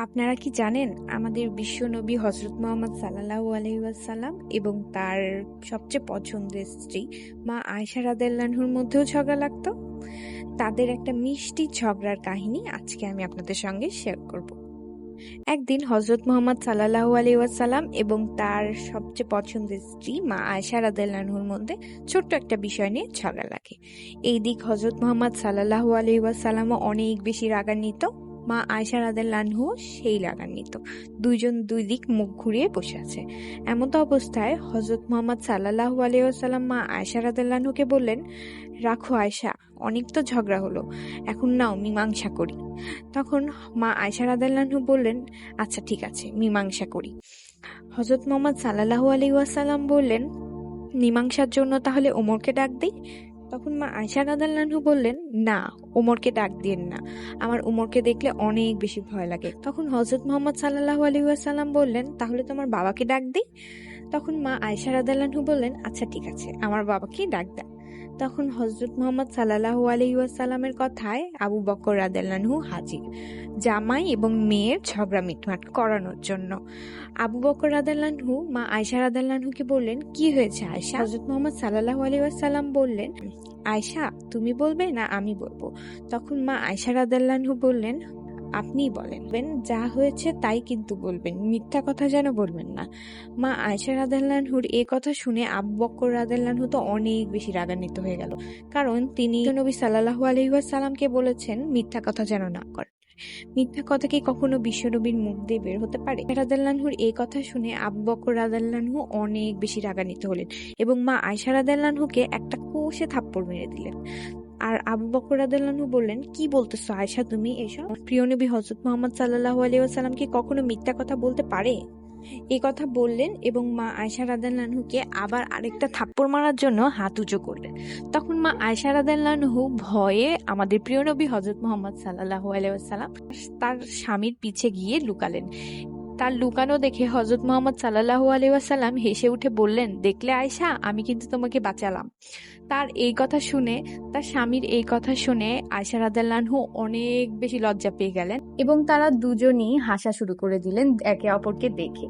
আপনারা কি জানেন আমাদের বিশ্ব নবী হজরত মোহাম্মদ সাল্লাল্লাহু আলাইহি ওয়াসাল্লাম এবং তার সবচেয়ে পছন্দের স্ত্রী মা আয়েশা রাদিয়াল্লাহুর মধ্যেও ঝগড়া লাগতো। তাদের একটা মিষ্টি ঝগড়ার কাহিনী আজকে আমি আপনাদের সঙ্গে শেয়ার করব। একদিন হজরত মোহাম্মদ সাল্লাল্লাহু আলাইহি ওয়াসাল্লাম এবং তার সবচেয়ে পছন্দের স্ত্রী মা আয়েশা রাদিয়াল্লাহুর মধ্যে ছোট্ট একটা বিষয় নিয়ে ঝগড়া লাগে। এই দিক হজরত মোহাম্মদ সাল্লাল্লাহু আলাইহি ওয়াসাল্লামও অনেক বেশি রাগান্বিত, মা আয়েশা রাদিয়াল্লাহু সেই রাগান্বিত। দুইজন দুই দিক মুখ ঘুরিয়ে বসে আছে। এমতো অবস্থায় হজরত মোহাম্মদ সাল্লাল্লাহু আলাইহি ওয়াসাল্লাম মা আয়েশা রাদিয়াল্লাহুকে বললেন, রাখো আয়েশা, অনেক তো ঝগড়া হলো, এখন নাও মীমাংসা করি। তখন মা আয়েশা রাদিয়াল্লাহু বললেন, আচ্ছা ঠিক আছে, মীমাংসা করি। হজরত মোহাম্মদ সাল্লাল্লাহু আলাইহি ওয়াসাল্লাম বললেন, মীমাংসার জন্য তাহলে ওমরকে ডাক দিই। তখন মা আয়েশা রাদিয়াল্লাহু বললেন, না, ওমরকে ডাক দিয়েন না, আমার ওমরকে দেখলে অনেক বেশি ভয় লাগে। তখন হজরত মোহাম্মদ সাল্লাল্লাহু আলাইহি ওয়াসাল্লাম বললেন, তাহলে তোমার বাবাকে ডাক দিই। তখন মা আয়েশা রাদিয়াল্লাহু বললেন, আচ্ছা ঠিক আছে, আমার বাবাকে ডাক দেন। তখন হজরত মোহাম্মদ সাল্লাল্লাহু আলাইহি ওয়াসাল্লামের কথায় আবু বকর রাদিয়াল্লাহু হাজির, জামাই এবং মেয়ের ঝগড়া মিটমাট করানোর জন্য। আবু বকর রাদিয়াল্লাহু মা আয়েশা রাদিয়াল্লাহুকে বললেন, কি হয়েছে আয়েশা? হযরত মুহাম্মদ সাল্লাল্লাহু আলাইহি ওয়াসাল্লাম বললেন, আয়েশা তুমি বলবে না আমি বলবো? তখন মা আয়েশা রাদিয়াল্লাহু বললেন, আপনিই বলেন, যা হয়েছে তাই কিন্তু বলবেন, মিথ্যা কথা যেন বলবেন না। মা আয়েশা রাদিয়াল্লাহুর এই কথা শুনে আবু বকর রাদিয়াল্লাহু তো অনেক বেশি রাগান্বিত হয়ে গেল, কারণ তিনি নবী সাল্লাল্লাহু আলাইহি ওয়াসাল্লামকে বলেছেন মিথ্যা কথা যেন না করে। মিথ্যা কথা কি কখনো বিশ্বনবীর মুখ দিয়ে বের হতে পারে? রাদিয়াল্লাহুর এই কথা শুনে আবু বকর রাদিয়াল্লাহু অনেক বেশি রাগান্বিত হলেন এবং মা আয়েশা রাদিয়াল্লাহুকে একটা কষে থাপ্পড় মেরে দিলেন। আর আবু বকর রাদিয়াল্লাহু বললেন, কি বলতেছো আয়েশা তুমি এসব? প্রিয় নবী হযরত মুহাম্মদ সাল্লাল্লাহু আলাইহি ওয়াসাল্লাম কি কখনো মিথ্যা কথা বলতে পারে? এই কথা বললেন এবং মা আয়েশা রাদিয়াল্লাহুকে আবার আরেকটা থাপ্পড় মারার জন্য হাত উঁচু করলেন। তখন মা আয়েশা রাদিয়াল্লাহু ভয়ে আমাদের প্রিয় নবী হযরত মুহাম্মদ সাল্লাল্লাহু আলাইহি ওয়াসাল্লাম তার স্বামীর পিছে গিয়ে লুকালেন। তার লুকানো দেখে হযরত মুহাম্মদ সাল্লাল্লাহু আলাইহি ওয়াসাল্লাম হেসে উঠে বললেন, দেখলে আয়েশা, আমি কিন্তু তোমাকে বাঁচালাম। তার এই কথা শুনে, তার স্বামীর এই কথা শুনে আয়েশা রাদিয়াল্লাহু অনেক বেশি লজ্জা পেয়ে গেলেন এবং তারা দুজনই হাসা শুরু করে দিলেন একে অপরকে দেখে।